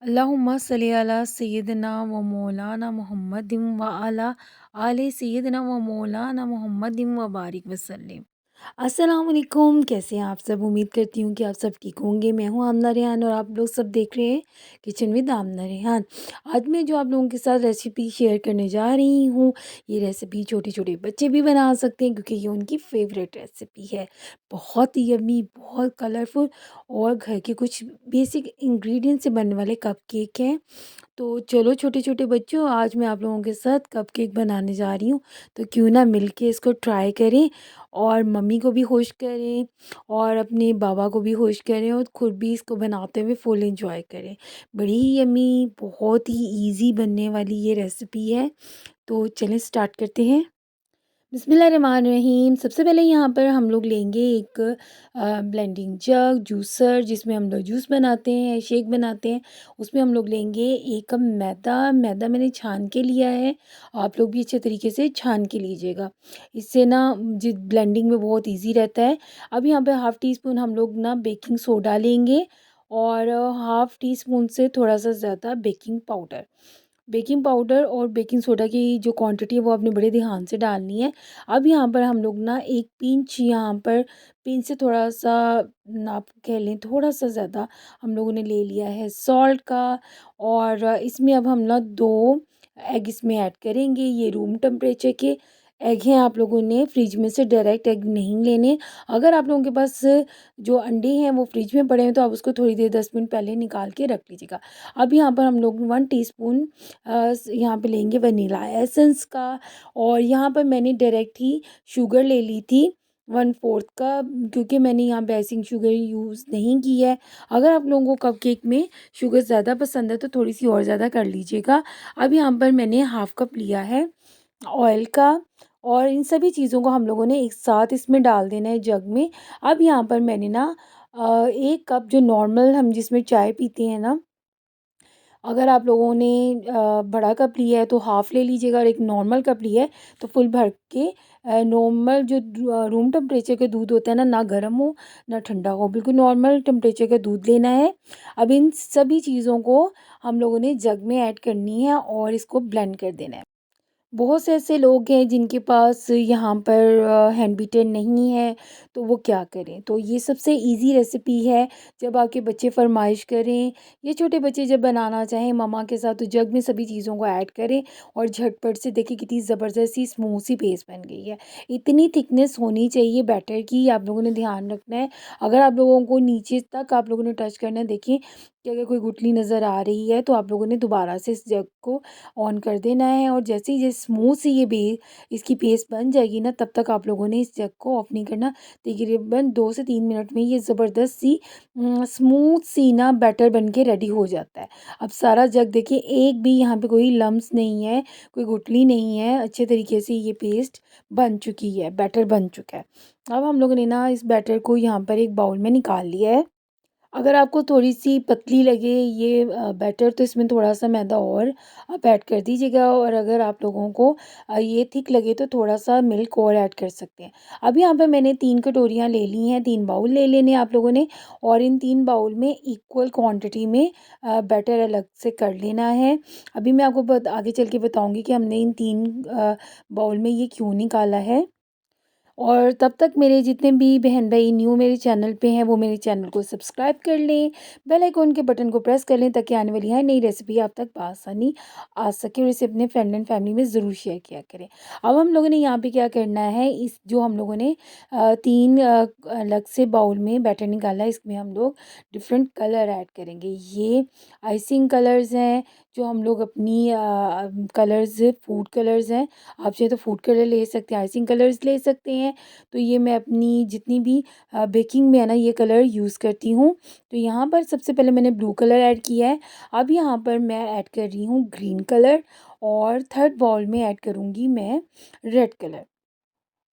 अल्लाहुम्मा सल्ली अला सय्यिदना व मौलाना मुहम्मदिन व अला आले सय्यिदना व मौलाना मुहम्मदिन व बारिक वसल्लम। अस्सलाम वालेकुम, कैसे हैं आप सब? उम्मीद करती हूँ कि आप सब ठीक होंगे। मैं हूँ आमना रेहान और आप लोग सब देख रहे हैं किचन विद आमना रेहान। आज मैं जो आप लोगों के साथ रेसिपी शेयर करने जा रही हूँ, ये रेसिपी छोटे-छोटे बच्चे भी बना सकते हैं क्योंकि ये उनकी फ़ेवरेट रेसिपी है। बहुत यम्मी, बहुत कलरफुल और घर के कुछ बेसिक इंग्रीडिएंट से बनने वाले कपकेक हैं। तो चलो छोटे-छोटे बच्चों, आज मैं आप लोगों के साथ कपकेक बनाने जा रही हूँ, तो क्यों ना मिलके इसको ट्राई करें और मम्मी को भी खुश करें और अपने बाबा को भी खुश करें और खुद भी इसको बनाते हुए फुल एंजॉय करें। बड़ी ही यम्मी, बहुत ही ईज़ी बनने वाली ये रेसिपी है, तो चलें स्टार्ट करते हैं। बिस्मिल्लाहिर्रहमानिर्रहीम। सबसे पहले यहाँ पर हम लोग लेंगे एक ब्लेंडिंग जग, जूसर जिसमें हम लोग जूस बनाते हैं, शेक बनाते हैं। उसमें हम लोग लेंगे 1 कप मैदा। मैदा मैंने छान के लिया है, आप लोग भी अच्छे तरीके से छान के लीजिएगा। इससे ना जी ब्लेंडिंग में बहुत ईज़ी रहता है। अब यहाँ पे हाफ़ टी स्पून हम लोग ना बेकिंग सोडा लेंगे और हाफ़ टी स्पून से थोड़ा-सा ज़्यादा बेकिंग पाउडर। बेकिंग पाउडर और बेकिंग सोडा की जो क्वांटिटी है वो आपने बड़े ध्यान से डालनी है। अब यहाँ पर हम लोग ना 1 पिंच यहाँ पर पिंच से थोड़ा-सा आप कह लें थोड़ा-सा ज़्यादा हम लोगों ने ले लिया है सॉल्ट का और इसमें अब हम ना 2 एग इसमें ऐड करेंगे। ये रूम टेम्परेचर के एग हैं, आप लोगों ने फ्रिज में से डायरेक्ट एग नहीं लेने। अगर आप लोगों के पास जो अंडे हैं वो फ्रिज में पड़े हैं तो आप उसको थोड़ी देर 10 मिनट पहले निकाल के रख लीजिएगा। अब यहाँ पर हम लोग 1 टीस्पून यहाँ पे लेंगे वनीला एसेंस का और यहाँ पर मैंने डायरेक्ट ही शुगर ले ली थी 1/4 का, क्योंकि मैंने यहाँ पे आइसिंग शुगर यूज़ नहीं की है। अगर आप लोगों को कपकेक में शुगर ज़्यादा पसंद है तो थोड़ी-सी और ज़्यादा कर लीजिएगा। अब यहाँ पर मैंने हाफ़ कप लिया है ऑयल का और इन सभी चीज़ों को हम लोगों ने एक साथ इसमें डाल देना है जग में। अब यहाँ पर मैंने ना 1 कप जो नॉर्मल हम जिसमें चाय पीते हैं ना, अगर आप लोगों ने बड़ा कप लिया है तो हाफ़ ले लीजिएगा और एक नॉर्मल कप लिया है तो फुल भर के नॉर्मल जो रूम टेम्परेचर का दूध होता है ना, ना गर्म हो ना ठंडा हो, बिल्कुल नॉर्मल टेम्परेचर का दूध लेना है। अब इन सभी चीज़ों को हम लोगों ने जग में ऐड करनी है और इसको ब्लेंड कर देना है। बहुत से ऐसे लोग हैं जिनके पास यहाँ पर हैंड बीटर नहीं है, तो वो क्या करें? तो ये सबसे ईज़ी रेसिपी है, जब आपके बच्चे फ़रमाइश करें, ये छोटे बच्चे जब बनाना चाहें मम्मा के साथ तो जग में सभी चीज़ों को ऐड करें और झटपट से देखिए कितनी ज़बरदस्त सी स्मूथ सी पेस्ट बन गई है। इतनी थिकनेस होनी चाहिए बैटर की, आप लोगों ने ध्यान रखना है। अगर आप लोगों को नीचे तक आप लोगों ने टच करना है, देखिए कि अगर कोई गुठली नज़र आ रही है तो आप लोगों ने दोबारा से इस जग को ऑन कर देना है और जैसे ही ये स्मूथ सी ये इसकी पेस्ट बन जाएगी ना, तब तक आप लोगों ने इस जग को ऑफ नहीं करना। तकरीबन 2 से 3 मिनट में ये ज़बरदस्त सी स्मूथ सी ना बैटर बन के रेडी हो जाता है। अब सारा जग देखिए, एक भी यहाँ पे कोई लम्स नहीं है, कोई गुठली नहीं है, अच्छे तरीके से ये पेस्ट बन चुकी है, बैटर बन चुका है। अब हम लोगों ने ना इस बैटर को यहाँ पर एक बाउल में निकाल लिया है। अगर आपको थोड़ी-सी पतली लगे ये बैटर तो इसमें थोड़ा-सा मैदा और आप ऐड कर दीजिएगा और अगर आप लोगों को ये थिक लगे तो थोड़ा-सा मिल्क और ऐड कर सकते हैं। अब यहाँ पे मैंने 3 कटोरियाँ ले ली हैं, 3 बाउल ले लेने हैं आप लोगों ने और इन 3 बाउल में इक्वल क्वांटिटी में बैटर अलग से कर लेना है। अभी मैं आपको आगे चल के बताऊँगी कि हमने इन 3 बाउल में ये क्यों निकाला है। और तब तक मेरे जितने भी बहन-भाई न्यू मेरे चैनल पे हैं, वो मेरे चैनल को सब्सक्राइब कर लें, बेल आइकन के बटन को प्रेस कर लें ताकि आने वाली हर नई रेसिपी आप तक बआसानी आ सके और इसे अपने फ्रेंड एंड फैमिली में ज़रूर शेयर किया करें। अब हम लोगों ने यहाँ पे क्या करना है, इस जो हम लोगों ने 3 अलग से बाउल में बैटर निकाला है, इसमें हम लोग डिफरेंट कलर ऐड करेंगे। ये आइसिंग कलर्स हैं, जो हम लोग अपनी कलर्स फूड कलर्स हैं, आप चाहे तो फूड कलर ले सकते हैं, आइसिंग कलर्स ले सकते हैं। तो ये मैं अपनी जितनी भी बेकिंग में है ना ये कलर यूज़ करती हूँ। तो यहाँ पर सबसे पहले मैंने ब्लू कलर ऐड किया है। अब यहाँ पर मैं ऐड कर रही हूँ ग्रीन कलर और थर्ड बाउल में ऐड करूँगी मैं रेड कलर।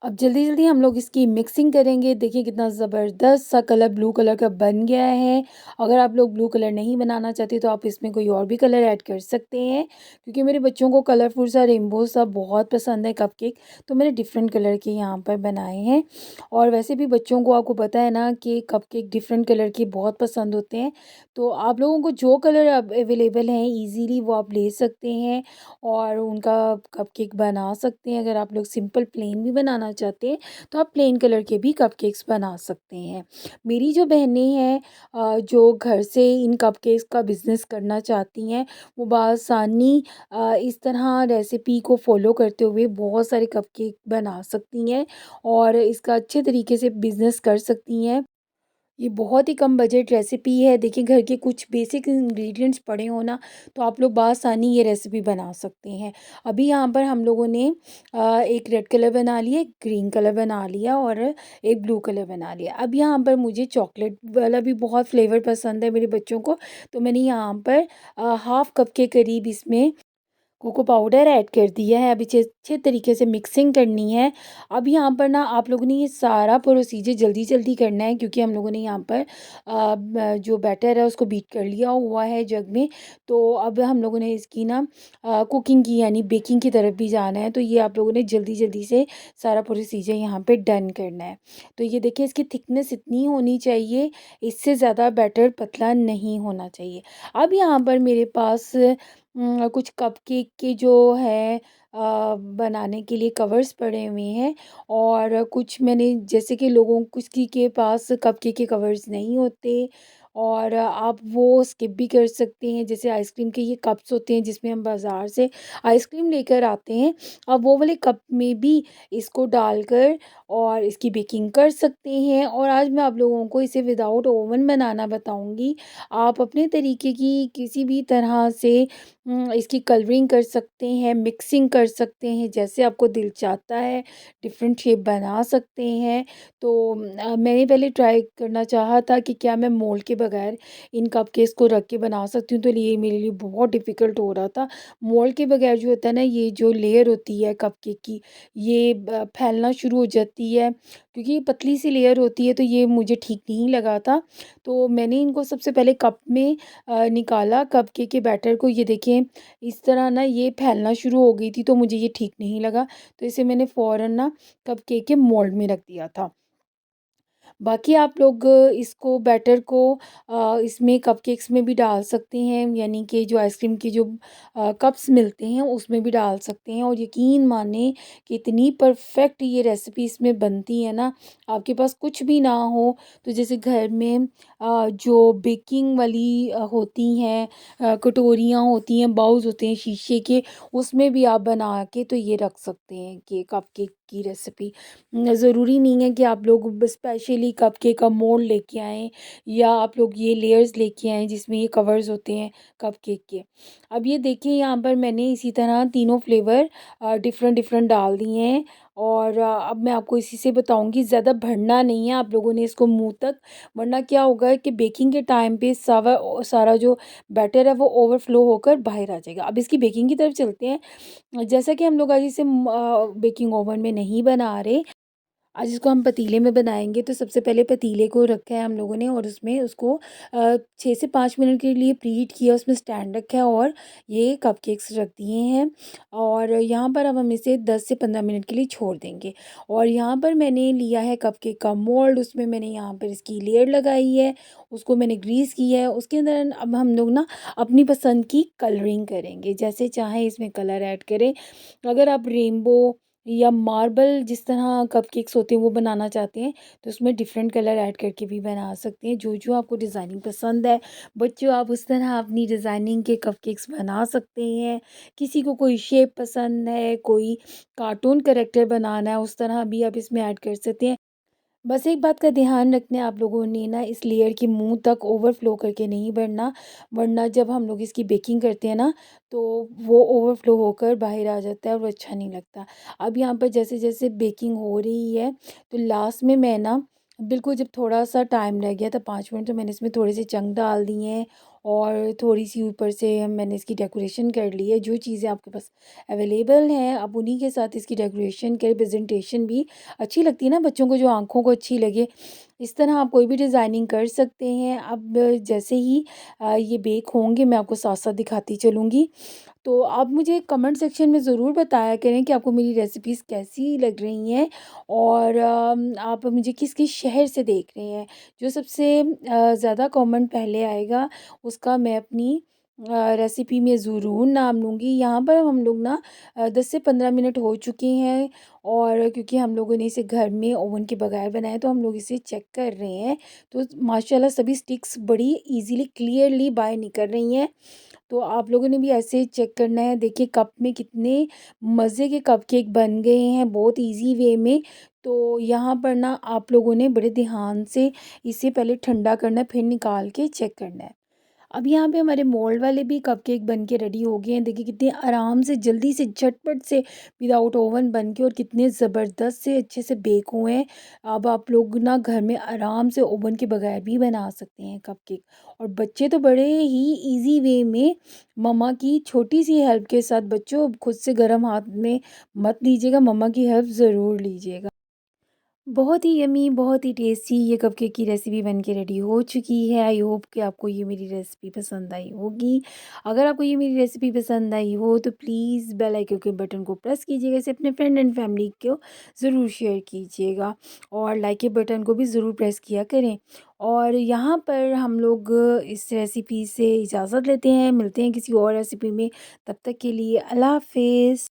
अब जल्दी-जल्दी हम लोग इसकी मिक्सिंग करेंगे। देखिए कितना ज़बरदस्त सा कलर ब्लू कलर का बन गया है। अगर आप लोग ब्लू कलर नहीं बनाना चाहते तो आप इसमें कोई और भी कलर ऐड कर सकते हैं। क्योंकि मेरे बच्चों को कलरफुल सा रेनबो सा बहुत पसंद है कपकेक, तो मैंने डिफ़रेंट कलर के यहाँ पर बनाए हैं। और वैसे भी बच्चों को आपको पता है ना कि कपकेक डिफ़रेंट कलर के बहुत पसंद होते हैं। तो आप लोगों को जो कलर अब अवेलेबल हैं ईज़िली वो आप ले सकते हैं और उनका कपकेक बना सकते हैं। अगर आप लोग सिंपल प्लेन भी बनाना चाहते हैं तो आप प्लेन कलर के भी कपकेक्स बना सकते हैं। मेरी जो बहनें हैं जो घर से इन कपकेक्स का बिज़नेस करना चाहती हैं, वो बआसानी इस तरह रेसिपी को फ़ॉलो करते हुए बहुत सारे कपकेक बना सकती हैं और इसका अच्छे तरीके से बिज़नेस कर सकती हैं। ये बहुत ही कम बजट रेसिपी है। देखिए घर के कुछ बेसिक इंग्रीडिएंट्स पड़े हो ना, तो आप लोग बआसानी ये रेसिपी बना सकते हैं। अभी यहाँ पर हम लोगों ने एक रेड कलर बना लिया, एक ग्रीन कलर बना लिया और एक ब्लू कलर बना लिया। अब यहाँ पर मुझे चॉकलेट वाला भी बहुत फ्लेवर पसंद है मेरे बच्चों को, तो मैंने यहाँ पर हाफ़ कप के करीब इसमें कोको पाउडर ऐड कर दिया है। अब इसे अच्छे तरीके से मिक्सिंग करनी है। अब यहाँ पर ना आप लोगों ने ये सारा प्रोसीजर जल्दी-जल्दी करना है क्योंकि हम लोगों ने यहाँ पर जो बैटर है उसको बीट कर लिया हुआ है जग में। तो अब हम लोगों ने इसकी ना कुकिंग की यानी बेकिंग की तरफ भी जाना है। तो ये आप लोगों ने जल्दी-जल्दी से सारा प्रोसीजर यहाँ पे डन करना है। तो ये देखिए इसकी थिकनेस इतनी होनी चाहिए, इससे ज़्यादा बैटर पतला नहीं होना चाहिए। अब यहाँ पर मेरे पास कुछ कपकेक के जो है बनाने के लिए कवर्स पड़े हुए हैं और कुछ मैंने जैसे कि लोगों किसी के पास कपकेक के कवर्स नहीं होते और आप वो स्किप भी कर सकते हैं। जैसे आइसक्रीम के ये कप्स होते हैं जिसमें हम बाज़ार से आइसक्रीम लेकर आते हैं, अब वो वाले कप में भी इसको डालकर और इसकी बेकिंग कर सकते हैं। और आज मैं आप लोगों को इसे विदाउट ओवन बनाना बताऊँगी। आप अपने तरीके की किसी भी तरह से इसकी कलरिंग कर सकते हैं, मिक्सिंग कर सकते हैं, जैसे आपको दिल चाहता है, डिफ़रेंट शेप बना सकते हैं। तो मैंने पहले ट्राई करना चाहा था कि क्या मैं मोल्ड के बगैर इन कपकेक्स को रख के बना सकती हूँ, तो ये मेरे लिए बहुत डिफ़िकल्ट हो रहा था। मोल्ड के बगैर जो होता है ना, ये जो लेयर होती है कपकेक की, ये फैलना शुरू हो जाती है क्योंकि ये पतली सी लेयर होती है, तो ये मुझे ठीक नहीं लगा था। तो मैंने इनको सबसे पहले कप में निकाला कपकेक के बैटर को। ये देखिए इस तरह ना ये फैलना शुरू हो गई थी, तो मुझे ये ठीक नहीं लगा, तो इसे मैंने फ़ौरन ना कपकेक के मोल्ड में रख दिया था। बाकी आप लोग इसको बैटर को इसमें कपकेक्स में भी डाल सकते हैं, यानी कि जो आइसक्रीम के जो कप्स मिलते हैं उसमें भी डाल सकते हैं। और यकीन मानिए कि इतनी परफेक्ट ये रेसिपी इसमें बनती है ना, आपके पास कुछ भी ना हो तो जैसे घर में जो बेकिंग वाली होती हैं कटोरियाँ होती हैं, बाउल्स होते हैं शीशे के, उसमें भी आप बना के तो ये रख सकते हैं कि कपकेक की रेसिपी। ज़रूरी नहीं है कि आप लोग स्पेशली कपकेक का मोल्ड लेके आएँ या आप लोग ये लेयर्स लेके आएँ जिसमें ये कवर्स होते हैं कपकेक के। अब ये देखिए यहाँ पर मैंने इसी तरह तीनों फ्लेवर डिफ़रेंट डिफ़रेंट डाल दिए हैं और अब मैं आपको इसी से बताऊँगी, ज़्यादा भरना नहीं है आप लोगों ने इसको मुँह तक, वरना क्या होगा कि बेकिंग के टाइम पे सारा जो बैटर है वो ओवरफ्लो होकर बाहर आ जाएगा। अब इसकी बेकिंग की तरफ चलते हैं। जैसा कि हम लोग आज इसे बेकिंग ओवन में नहीं बना रहे, आज इसको हम पतीले में बनाएँगे। तो सबसे पहले पतीले को रखा है हम लोगों ने और उसमें उसको 6 से 5 मिनट के लिए प्रीहीट किया, उसमें स्टैंड रखा है और ये कपकेक्स रख दिए हैं। और यहाँ पर अब हम इसे 10 से 15 मिनट के लिए छोड़ देंगे। और यहाँ पर मैंने लिया है कपकेक का मोल्ड, उसमें मैंने यहाँ पर इसकी लेयर लगाई है, उसको मैंने ग्रीस किया है। उसके अंदर अब हम लोग ना अपनी पसंद की कलरिंग करेंगे, जैसे चाहें इसमें कलर ऐड करें। अगर आप रेनबो या मार्बल जिस तरह कपकेक्स होते हैं वो बनाना चाहते हैं तो उसमें डिफरेंट कलर ऐड करके भी बना सकते हैं, जो जो आपको डिज़ाइनिंग पसंद है। बच्चों आप उस तरह अपनी डिज़ाइनिंग के कपकेक्स बना सकते हैं। किसी को कोई शेप पसंद है, कोई कार्टून कैरेक्टर बनाना है, उस तरह भी आप इसमें ऐड कर सकते हैं। बस एक बात का ध्यान रखना है आप लोगों ने ना, इस लेयर के मुंह तक ओवरफ्लो करके नहीं भरना, वरना जब हम लोग इसकी बेकिंग करते हैं ना तो वो ओवरफ्लो होकर बाहर आ जाता है और वो अच्छा नहीं लगता। अब यहाँ पर जैसे जैसे बेकिंग हो रही है तो लास्ट में मैं ना बिल्कुल जब थोड़ा सा टाइम रह गया था 5 मिनट, तो मैंने इसमें थोड़े से चंक डाल दिए हैं और थोड़ी-सी ऊपर से मैंने इसकी डेकोरेशन कर ली है। जो चीज़ें आपके पास अवेलेबल हैं, आप उन्हीं के साथ इसकी डेकोरेशन करें, प्रेज़ेंटेशन भी अच्छी लगती है ना बच्चों को, जो आँखों को अच्छी लगे। इस तरह आप कोई भी डिज़ाइनिंग कर सकते हैं। अब जैसे ही ये बेक होंगे मैं आपको साथ-साथ दिखाती चलूँगी। तो आप मुझे कमेंट सेक्शन में ज़रूर बताया करें कि आपको मेरी रेसिपीज़ कैसी लग रही हैं और आप मुझे किस-किस शहर से देख रहे हैं। जो सबसे ज़्यादा कमेंट पहले आएगा उसका मैं अपनी रेसिपी में ज़रूर नाम लूँगी। यहाँ पर हम लोग ना 10 से 15 मिनट हो चुके हैं और क्योंकि हम लोगों ने इसे घर में ओवन के बगैर बनाया तो हम लोग इसे चेक कर रहे हैं। तो माशाल्लाह सभी स्टिक्स बड़ी ईज़िली क्लियरली बाहर निकल रही हैं। तो आप लोगों ने भी ऐसे चेक करना है। देखिए कप में कितने मज़े के कपकेक बन गए हैं बहुत ईज़ी वे में। तो यहाँ पर ना आप लोगों ने बड़े ध्यान से इसे पहले ठंडा करना है, फिर निकाल के चेक करना है। अब यहाँ पे हमारे मोल्ड वाले भी कपकेक बन के रेडी हो गए हैं। देखिए कितने आराम से, जल्दी से, झटपट से विदाउट ओवन बन के और कितने ज़बरदस्त से अच्छे से बेक हुए हैं। अब आप लोग ना घर में आराम से ओवन के बगैर भी बना सकते हैं कपकेक। और बच्चे तो बड़े ही ईज़ी वे में मम्मा की छोटी-सी हेल्प के साथ, बच्चों खुद से गरम हाथ में मत लीजिएगा, मम्मा की हेल्प ज़रूर लीजिएगा। बहुत ही यम्मी, बहुत ही टेस्टी ये कपकेक की रेसिपी बन के रेडी हो चुकी है। आई होप कि आपको ये मेरी रेसिपी पसंद आई होगी। अगर आपको ये मेरी रेसिपी पसंद आई हो तो प्लीज़ बेल आइकन के बटन को प्रेस कीजिएगा। इसे अपने फ्रेंड एंड फैमिली को ज़रूर शेयर कीजिएगा और लाइक के बटन को भी ज़रूर प्रेस किया करें। और यहाँ पर हम लोग इस रेसिपी से इजाज़त लेते हैं, मिलते हैं किसी और रेसिपी में। तब तक के लिए अल्लाह हाफ़िज़।